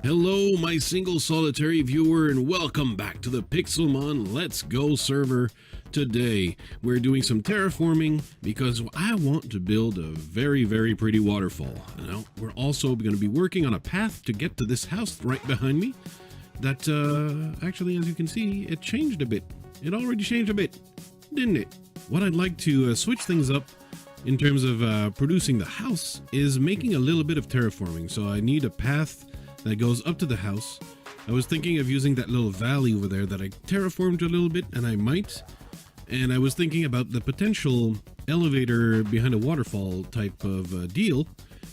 Hello, my single solitary viewer, and welcome back to the Pixelmon Let's Go server. Today, we're doing some terraforming because I want to build a very, very pretty waterfall. Now, we're also going to be working on a path to get to this house right behind me. That, actually, as you can see, it changed a bit. It already changed a bit, didn't it? What I'd like to switch things up in terms of producing the house is making a little bit of terraforming. So I need a path that goes up to the house. I was thinking of using that little valley over there that I terraformed a little bit, and I might. And I was thinking about the potential elevator behind a waterfall type of deal.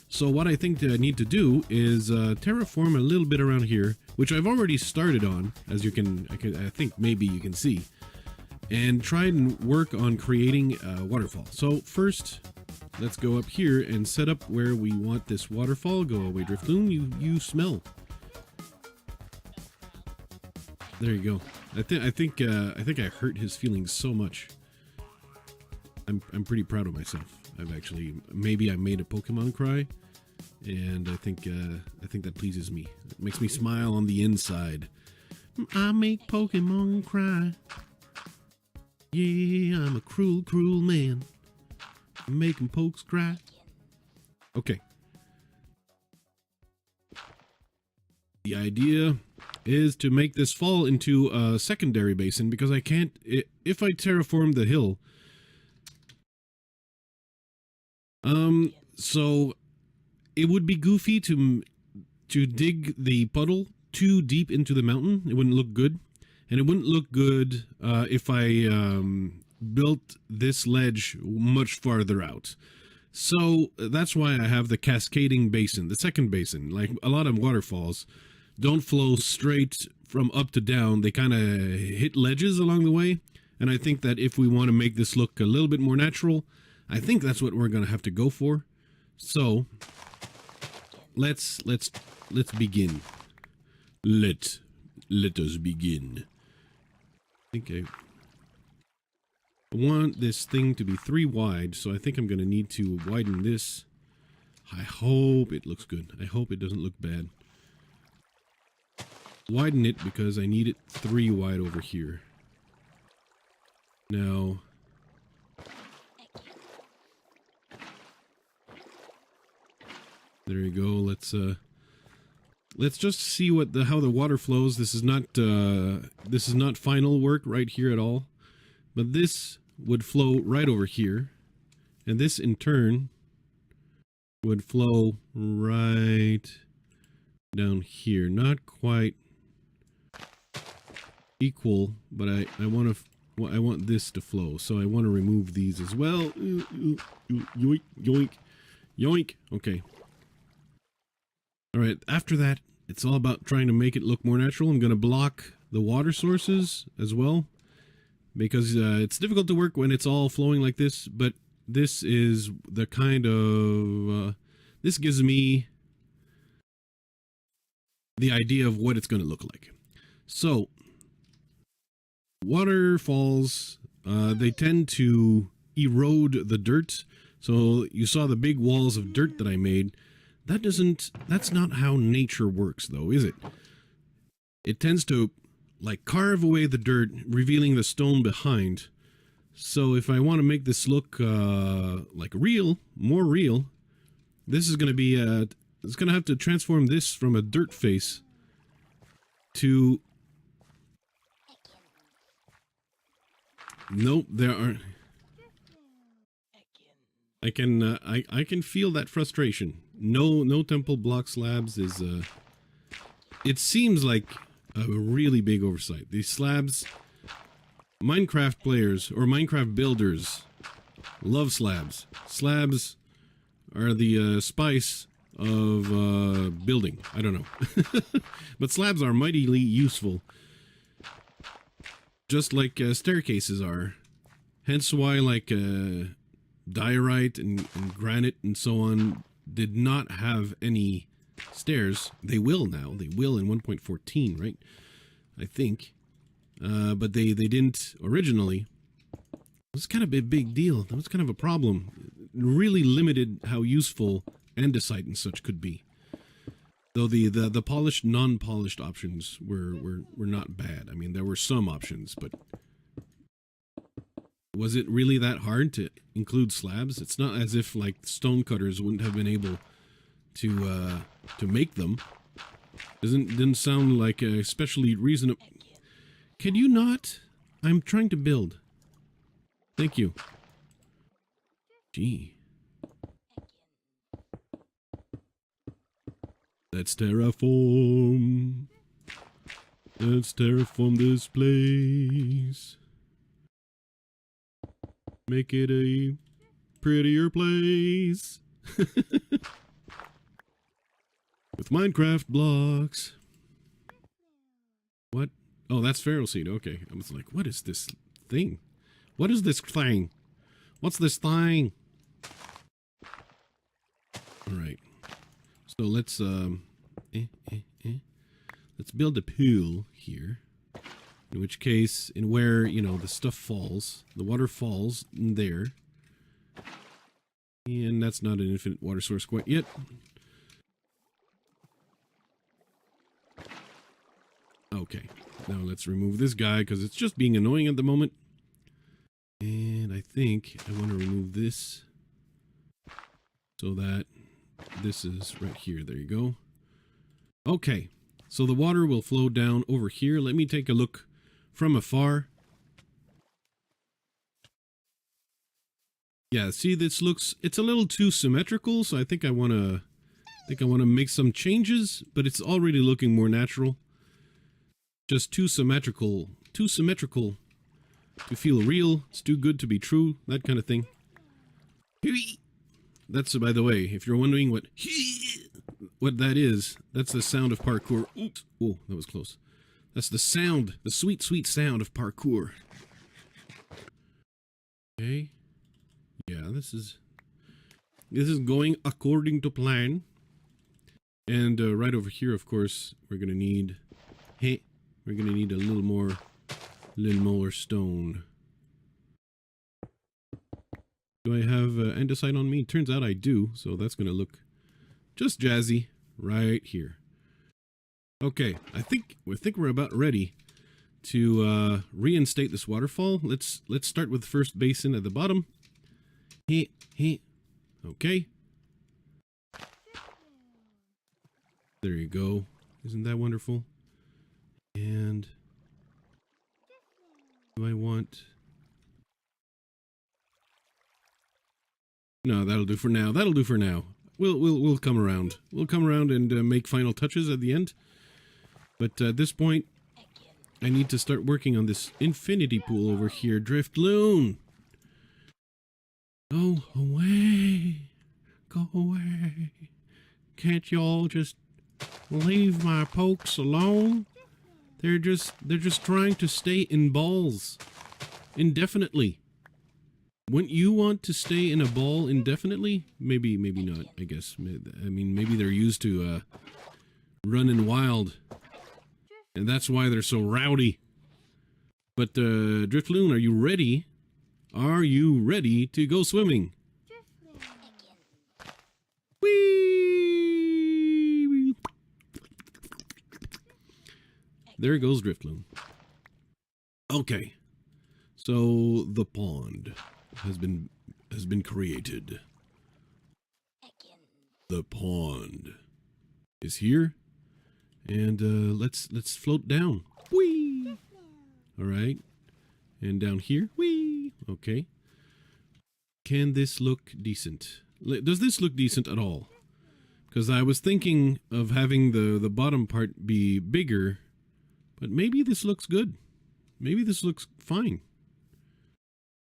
So what I think that I need to do is terraform a little bit around here, which I've already started on, as you can, I think maybe you can see, and try and work on creating a waterfall. So first, let's go up here and set up where we want this waterfall. Go away, Driftloon. You smell. There you go. I think I hurt his feelings so much. I'm pretty proud of myself. I've actually, maybe I made a Pokemon cry, and I think that pleases me. It makes me smile on the inside. I make Pokemon cry. Yeah, I'm a cruel, cruel man. I'm making pokes cry. Okay. The idea is to make this fall into a secondary basin, because I can't, if I terraform the hill, so it would be goofy to dig the puddle too deep into the mountain. It wouldn't look good, and it wouldn't look good if I built this ledge much farther out. So that's why I have the cascading basin, the second basin. Like a lot of waterfalls don't flow straight from up to down. They kind of hit ledges along the way. And I think that if we want to make this look a little bit more natural, I think that's what we're going to have to go for. So let's begin. Let us begin. I think I want this thing to be 3 wide, so I think I'm going to need to widen this. I hope it looks good. I hope it doesn't look bad. Widen it because I need it 3 wide over here. Now, there you go. Let's just see how the water flows. This is not final work right here at all, but this would flow right over here, and this in turn would flow right down here. Not quite equal, but I want this to flow, so I want to remove these as well. Yoink, yoink, yoink. Okay. All right. After that, it's all about trying to make it look more natural. I'm going to block the water sources as well, because it's difficult to work when it's all flowing like this, but this is the kind of this gives me the idea of what it's going to look like. So waterfalls, they tend to erode the dirt. So you saw the big walls of dirt that I made. That's not how nature works, though, is it? It tends to like carve away the dirt, revealing the stone behind. So if I want to make this look like real, more real, this is going to be it's going to have to transform this from a dirt face to, nope, there are, I can feel that frustration. No temple block slabs is it seems like a really big oversight. These slabs, Minecraft players or Minecraft builders love slabs. Slabs are the spice of building. I don't know. But slabs are mightily useful, just like staircases are. Hence why like diorite and granite and so on did not have any stairs. They will now. They will in 1.14, right? I think. But they didn't originally. It was kind of a big deal. That was kind of a problem. It really limited how useful andesite and such could be. Though the polished, non-polished options were not bad. I mean, there were some options, but was it really that hard to include slabs? It's not as if like stonecutters wouldn't have been able to make them. Didn't sound like especially reasonable. Can you not? I'm trying to build. Thank you. Gee. Let's terraform. Let's terraform this place. Make it a prettier place. With Minecraft blocks. What? Oh, that's feral seed. Okay. I was like, what is this thing? What is this thing? What's this thing? Alright. So let's let's build a pool here. In which case, in where, you know, the stuff falls, the water falls in there. And that's not an infinite water source quite yet. Okay, now let's remove this guy because it's just being annoying at the moment. And I think I want to remove this so that this is right here. There you go. Okay, so the water will flow down over here. Let me take a look from afar. Yeah, see, this looks, it's a little too symmetrical, so I think I want to make some changes, but it's already looking more natural. Just too symmetrical to feel real. It's too good to be true, that kind of thing. That's, by the way, if you're wondering what that is, that's the sound of parkour. Oops. Oh, that was close. That's the sound, the sweet, sweet sound of parkour. Okay. Yeah, this is going according to plan. And right over here, of course, we're gonna need a little more stone. Do I have andesite on me? Turns out I do, so that's gonna look just jazzy right here. Okay, I think we're about ready to reinstate this waterfall. Let's start with the first basin at the bottom. Okay. There you go. Isn't that wonderful? And do I want? No, that'll do for now. That'll do for now. We'll come around. We'll come around and make final touches at the end. But at this point, I need to start working on this infinity pool over here. Driftloon! Go away! Go away! Can't y'all just leave my pokes alone? They're just trying to stay in balls indefinitely. Wouldn't you want to stay in a ball indefinitely? Maybe not, I guess. I mean, maybe they're used to running wild. And that's why they're so rowdy. But Driftloon, are you ready? Are you ready to go swimming? Whee! There goes Driftloon. Okay. So the pond has been created. The pond is here. And let's float down. Whee! All right. And down here. Whee! Okay. Can this look decent? Does this look decent at all? Because I was thinking of having the bottom part be bigger, but maybe this looks good. Maybe this looks fine.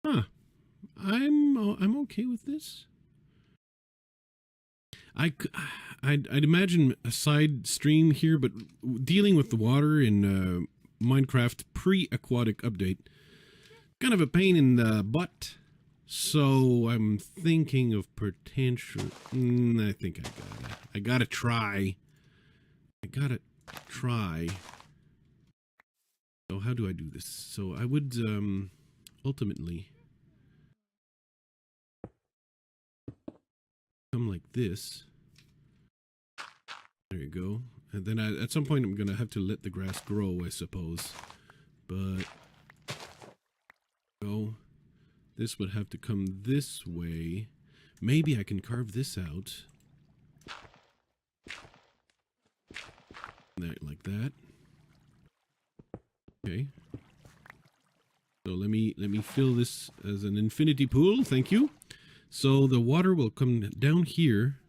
Huh. I'm okay with this. I'd imagine a side stream here, but dealing with the water in Minecraft pre-aquatic update, kind of a pain in the butt. So I'm thinking of potential. I think I gotta try. So how do I do this? So I would ultimately come like this. There you go. And then at some point I'm going to have to let the grass grow, I suppose. But, go. This would have to come this way. Maybe I can carve this out. There, like that. Okay. So let me fill this as an infinity pool. Thank you. So the water will come down here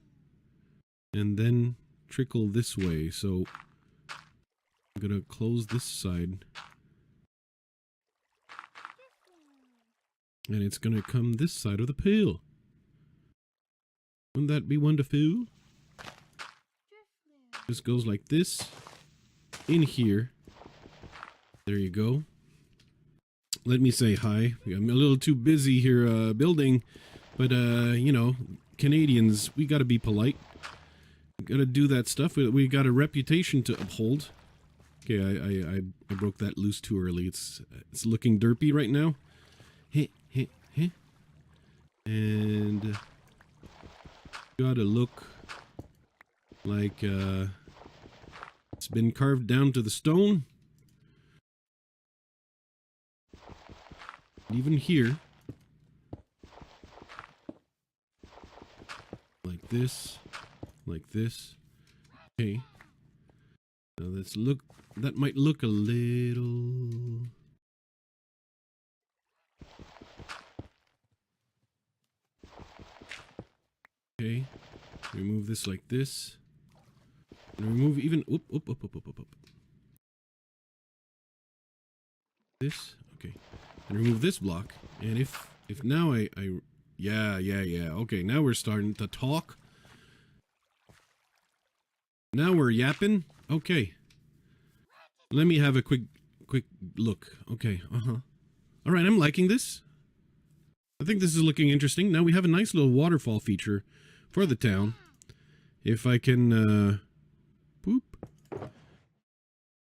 and then trickle this way. So I'm gonna close this side. And it's gonna come this side of the pool. Wouldn't that be wonderful? This goes like this. In here. There you go. Let me say hi. I'm a little too busy here building. But, you know, Canadians, we gotta be polite. We gotta do that stuff. We got a reputation to uphold. Okay, I broke that loose too early. It's looking derpy right now. Heh, heh, heh. And gotta look like it's been carved down to the stone. Even here. Like this. Like this. Okay. Now let's look. That might look a little... Okay. Remove this like this. And remove even... Oop. This. Okay. And remove this block. And if now I yeah. Okay, now we're starting to talk. Now we're yapping. Okay. Let me have a quick look. Okay, All right, I'm liking this. I think this is looking interesting. Now we have a nice little waterfall feature for the town. If I can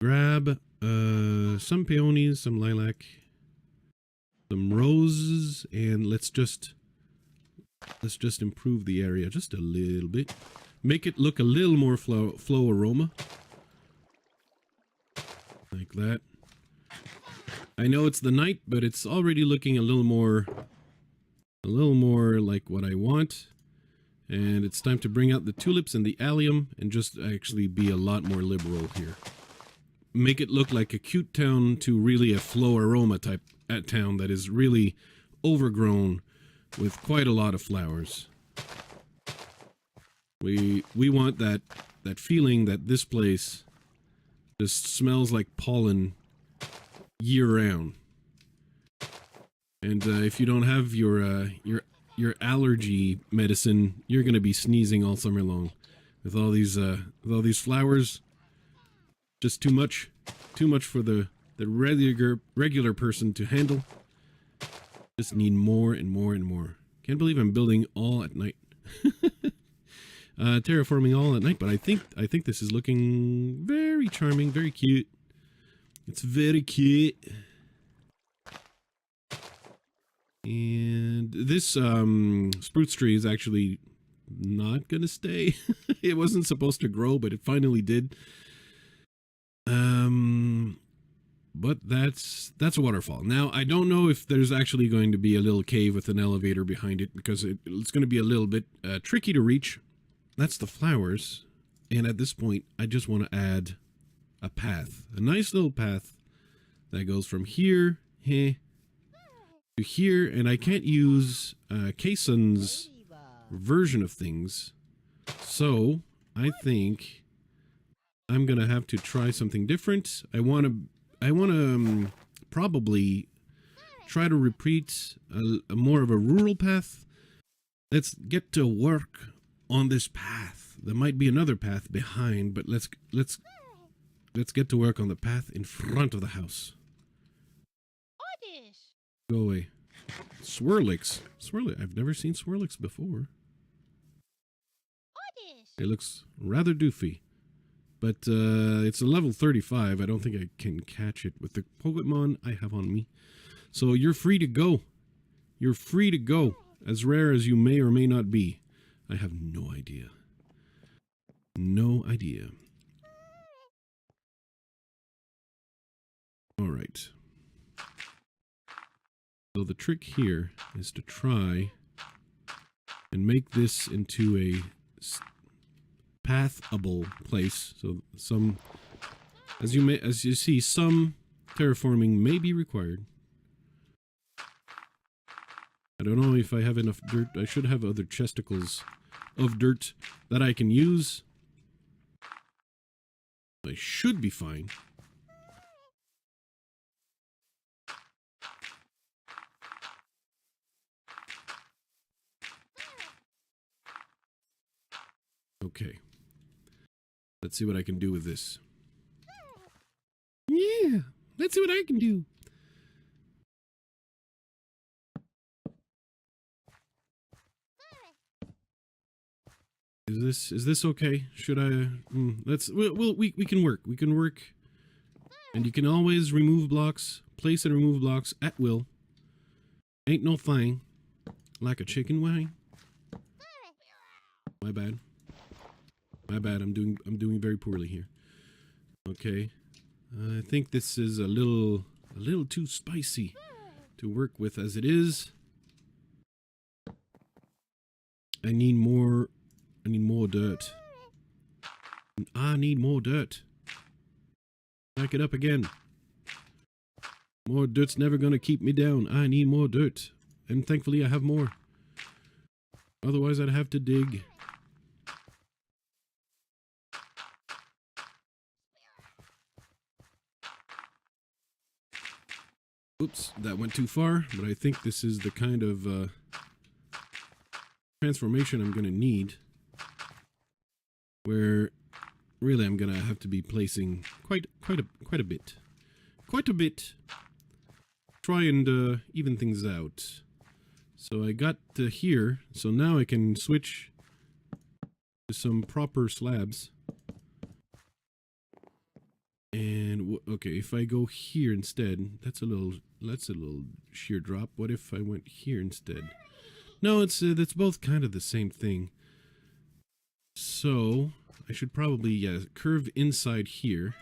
grab some peonies, some lilac, some roses, and let's just improve the area just a little bit. Make it look a little more flow aroma. Like that. I know it's the night, but it's already looking a little more like what I want. And it's time to bring out the tulips and the allium and just actually be a lot more liberal here. Make it look like a cute town to really a flow aroma type at town that is really overgrown with quite a lot of flowers. We want that feeling that this place just smells like pollen year-round. And if you don't have your allergy medicine, you're gonna be sneezing all summer long with all these flowers. Just too much for the regular person to handle. Just need more and more and more. Can't believe I'm building all at night. Terraforming all at night, but I think this is looking very charming, very cute. It's very cute. And this spruce tree is actually not gonna stay. It wasn't supposed to grow, but it finally did. But that's a waterfall. Now, I don't know if there's actually going to be a little cave with an elevator behind it, because it's going to be a little bit tricky to reach. That's the flowers. And at this point, I just want to add a path. A nice little path that goes from here to here. And I can't use Kayson's version of things. So, I think I'm going to have to try something different. I want to probably try to repeat a more of a rural path. Let's get to work on this path. There might be another path behind, but let's get to work on the path in front of the house. Go away. Swirlix. I've never seen Swirlix before. It looks rather doofy. But it's a level 35. I don't think I can catch it with the Pokémon I have on me. So you're free to go. You're free to go. As rare as you may or may not be. I have no idea. No idea. All right. So the trick here is to try and make this into a pathable place. So some, as you see, some terraforming may be required. I don't know if I have enough dirt. I should have other chesticles of dirt that I can use. I should be fine. Okay. Let's see what I can do with this. Yeah, let's see what I can do. Is this okay? Should I? We can work. We can work, and you can always remove blocks, place and remove blocks at will. Ain't no thing like a chicken wing. My bad. My bad. I'm doing very poorly here. Okay, I think this is a little too spicy to work with as it is. I need more dirt. I need more dirt. Back it up again. More dirt's never gonna keep me down. I need more dirt. And thankfully I have more. Otherwise I'd have to dig. Oops, that went too far, but I think this is the kind of transformation I'm gonna need. Where really I'm gonna have to be placing quite a bit. Try and even things out. So I got here, so now I can switch to some proper slabs. And okay, if I go here instead, that's a little sheer drop. What if I went here instead? No, it's that's both kind of the same thing. So I should probably curve inside here.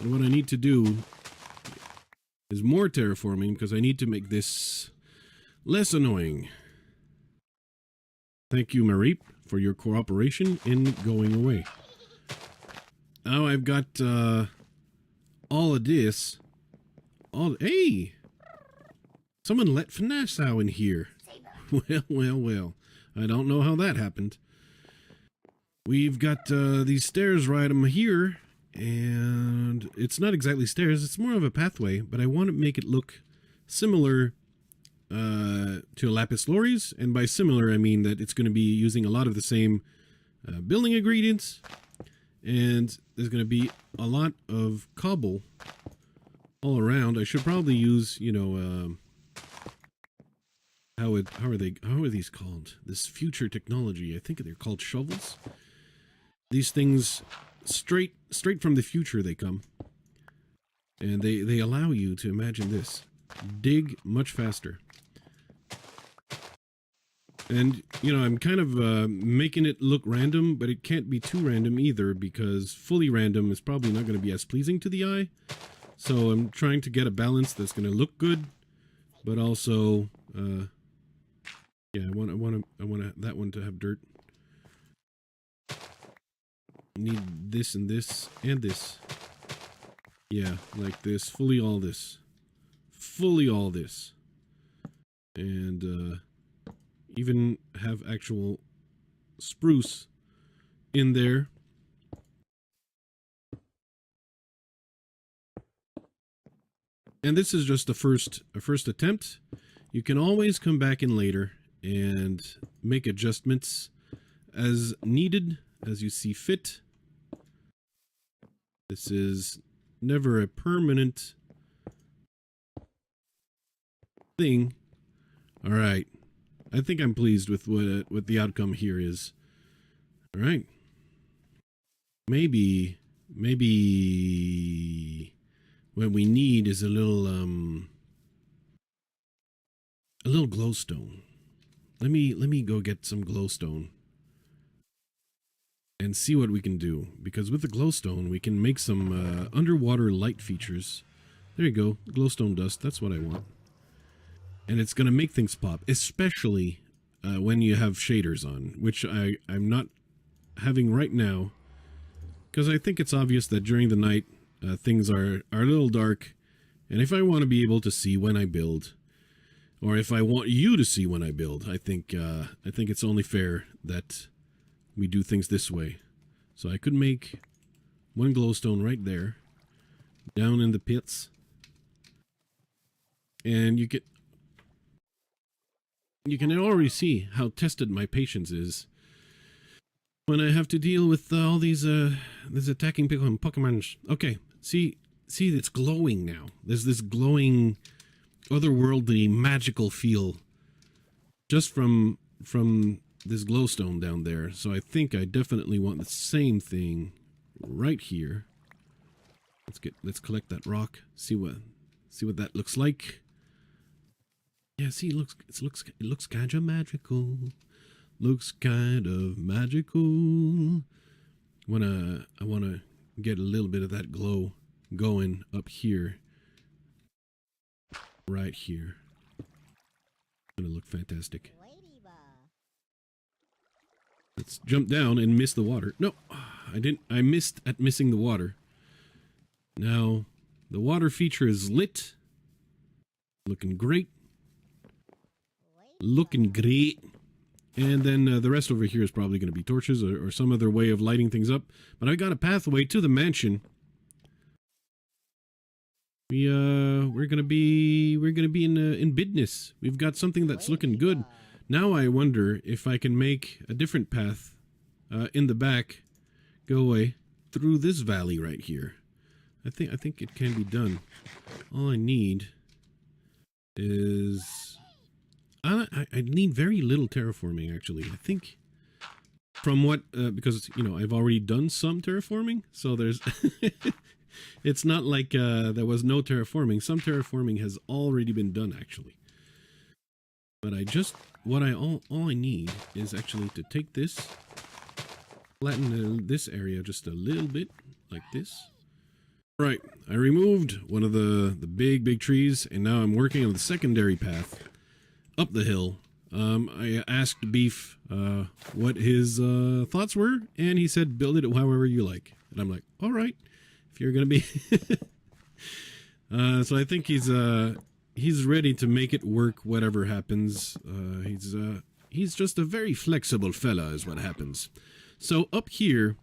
And what I need to do is more terraforming because I need to make this less annoying. Thank you, Mareep, for your cooperation in going away. Now I've got all of this. Hey! Someone let Finessau in here. Well. I don't know how that happened. We've got these stairs right here, and it's not exactly stairs, it's more of a pathway, but I want to make it look similar to a lapis lauri's, and by similar I mean that it's going to be using a lot of the same building ingredients, and there's going to be a lot of cobble all around. I should probably use, you know, how are these called? This future technology. I think they're called shovels. These things straight from the future they come. And they allow you to imagine this. Dig much faster. And, you know, I'm kind of making it look random, but it can't be too random either because fully random is probably not going to be as pleasing to the eye. So I'm trying to get a balance that's going to look good, but also yeah, I want that one to have dirt. Need this and this and this. Yeah, like this. Fully all this. Fully all this. And even have actual spruce in there. And this is just a first attempt. You can always come back in later and make adjustments as needed, as you see fit. This is never a permanent thing. All right. I think I'm pleased with what the outcome here is. All right. Maybe what we need is a little glowstone. Let me go get some glowstone and see what we can do. Because with the glowstone, we can make some underwater light features. There you go, glowstone dust, that's what I want. And it's going to make things pop, especially when you have shaders on, which I'm not having right now. Because I think it's obvious that during the night, things are a little dark. And if I want to be able to see when I build, or if I want you to see when I build, I think it's only fair that we do things this way. So I could make one glowstone right there, down in the pits. And you can already see how tested my patience is when I have to deal with all these attacking Pokemon. Okay, see, it's glowing now. There's this glowing, otherworldly, magical feel just from this glowstone down there. So I think I definitely want the same thing right here. Let's collect that rock. See what that looks like. Yeah, see, it looks kind of magical. Looks kind of magical. I wanna get a little bit of that glow going up here. Right here. Gonna look fantastic. Let's jump down and miss the water. No, I didn't. I missed at missing the water. Now, the water feature is lit. Looking great. Looking great. And then the rest over here is probably going to be torches or some other way of lighting things up. But I got a pathway to the mansion. We're gonna be in business. We've got something that's looking good. Now I wonder if I can make a different path in the back, go away through this valley right here. I think it can be done. All I need is I need very little terraforming actually. I think from what because you know I've already done some terraforming, so there's. It's not like there was no terraforming. Some terraforming has already been done, actually. But all I need is actually to take this, flatten this area just a little bit, like this. Right, I removed one of the big trees, and now I'm working on the secondary path up the hill. I asked Beef what his thoughts were, and he said, build it however you like. And I'm like, all right. If you're gonna be so I think he's ready to make it work whatever happens. He's just a very flexible fella is what happens. So up here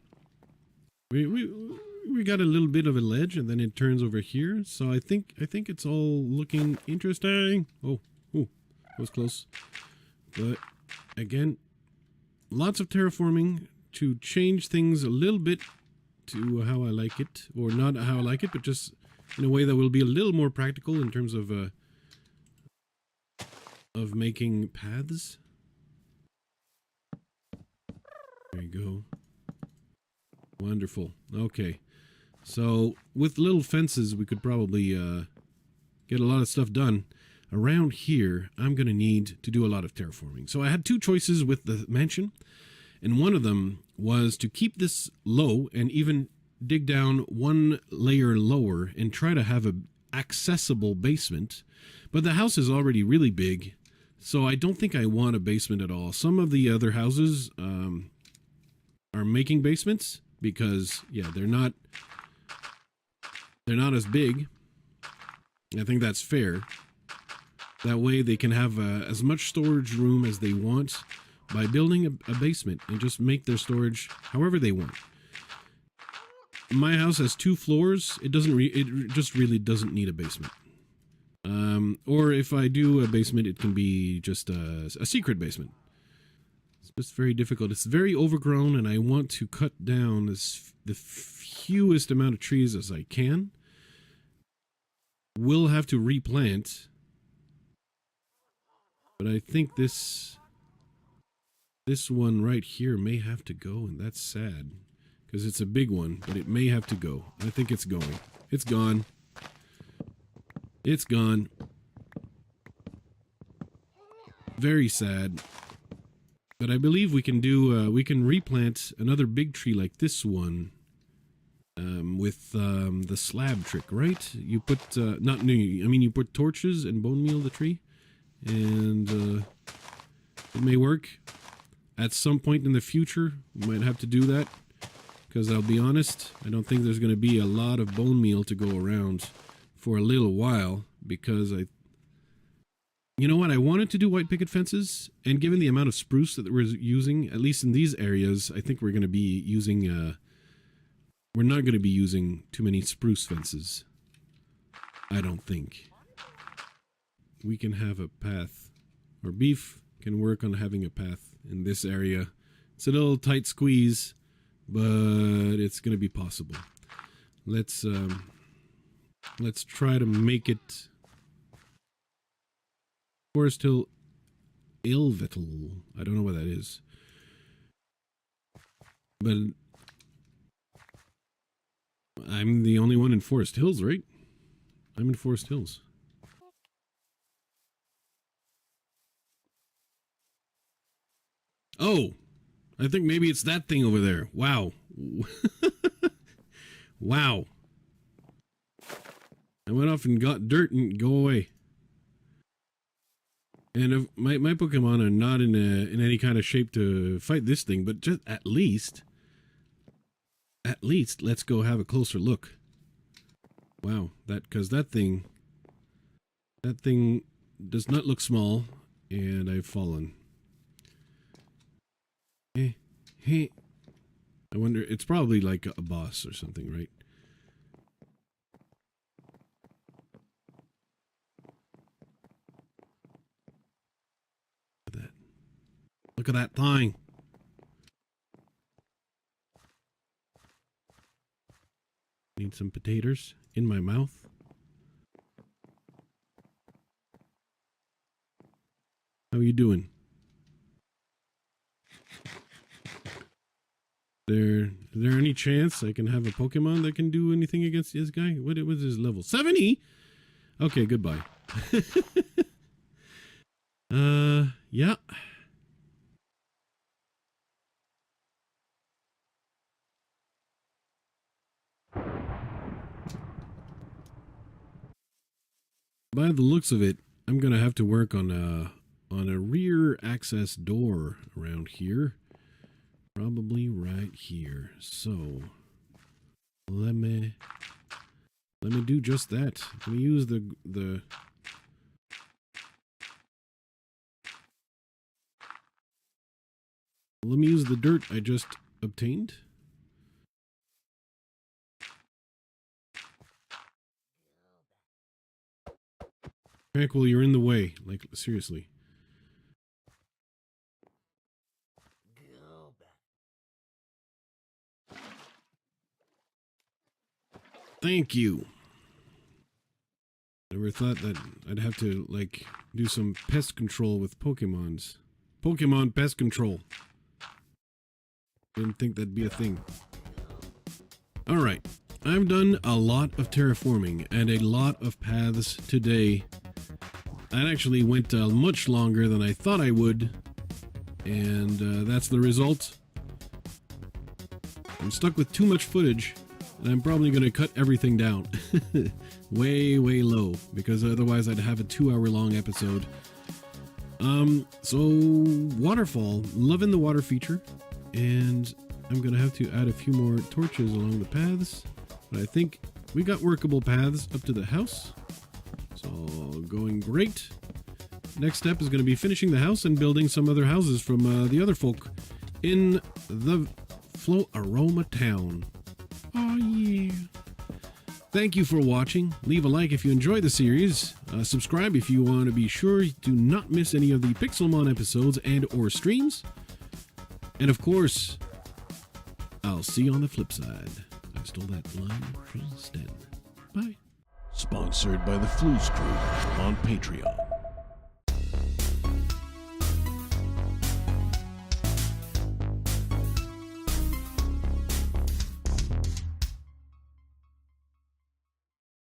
we got a little bit of a ledge and then it turns over here. So I think it's all looking interesting. Oh, that was close. But again, lots of terraforming to change things a little bit to how I like it, or not how I like it, but just in a way that will be a little more practical in terms of making paths. There you go. Wonderful. Okay, so with little fences, we could probably get a lot of stuff done. Around here, I'm going to need to do a lot of terraforming. So I had two choices with the mansion. And one of them was to keep this low and even dig down one layer lower and try to have an accessible basement. But the house is already really big, so I don't think I want a basement at all. Some of the other houses are making basements because, yeah, they're not as big. I think that's fair. That way they can have as much storage room as they want by building a basement and just make their storage however they want. My house has 2 floors. It just really doesn't need a basement. Or if I do a basement, it can be just a secret basement. It's just very difficult. It's very overgrown, and I want to cut down the fewest amount of trees as I can. We'll have to replant, but I think this one right here may have to go, and that's sad because it's a big one, but it may have to go. I think it's going. It's gone. It's gone. Very sad. But I believe we can do, we can replant another big tree like this one with the slab trick, right? You put, you put torches and bone meal the tree, and it may work. At some point in the future, we might have to do that, because I'll be honest, I don't think there's going to be a lot of bone meal to go around for a little while, because you know what, I wanted to do white picket fences, and given the amount of spruce that we're using, at least in these areas, I think we're going to be using, we're not going to be using too many spruce fences. I don't think. We can have a path, or Beef can work on having a path in this area. It's a little tight squeeze, but it's going to be possible. Let's try to make it Forest Hill Ilvital. I don't know what that is. But I'm the only one in Forest Hills, right? I'm in Forest Hills. Oh, I think maybe it's that thing over there. Wow. Wow. I went off and got dirt and go away. And if my Pokemon are not in any kind of shape to fight this thing, but just at least let's go have a closer look. Wow, because that thing does not look small, and I've fallen. I wonder, it's probably like a boss or something, right? Look at that thing. Need some potatoes in my mouth. How are you doing? Is there any chance I can have a Pokemon that can do anything against this guy? What was his level? 70? Okay, goodbye. Yeah. By the looks of it, I'm gonna have to work on a rear access door around here. Probably right here. So let me do just that. Let me use the let me use the dirt I just obtained. Tranquil, you're in the way. Like, seriously. Thank you. Never thought that I'd have to, like, do some pest control with Pokemons. Pokemon pest control. Didn't think that'd be a thing. Alright. I've done a lot of terraforming and a lot of paths today. That actually went much longer than I thought I would. And that's the result. I'm stuck with too much footage. And I'm probably going to cut everything down. way low. Because otherwise I'd have a 2-hour long episode. So Waterfall. Loving the water feature. And I'm going to have to add a few more torches along the paths. But I think we got workable paths up to the house. So going great. Next step is going to be finishing the house and building some other houses from the other folk in the Flow Aroma town. Oh yeah. Thank you for watching. Leave a like if you enjoyed the series. Subscribe if you want to be sure to not miss any of the Pixelmon episodes and or streams. And of course, I'll see you on the flip side. I stole that line from Sten. Bye. Sponsored by the Flouze crew on Patreon.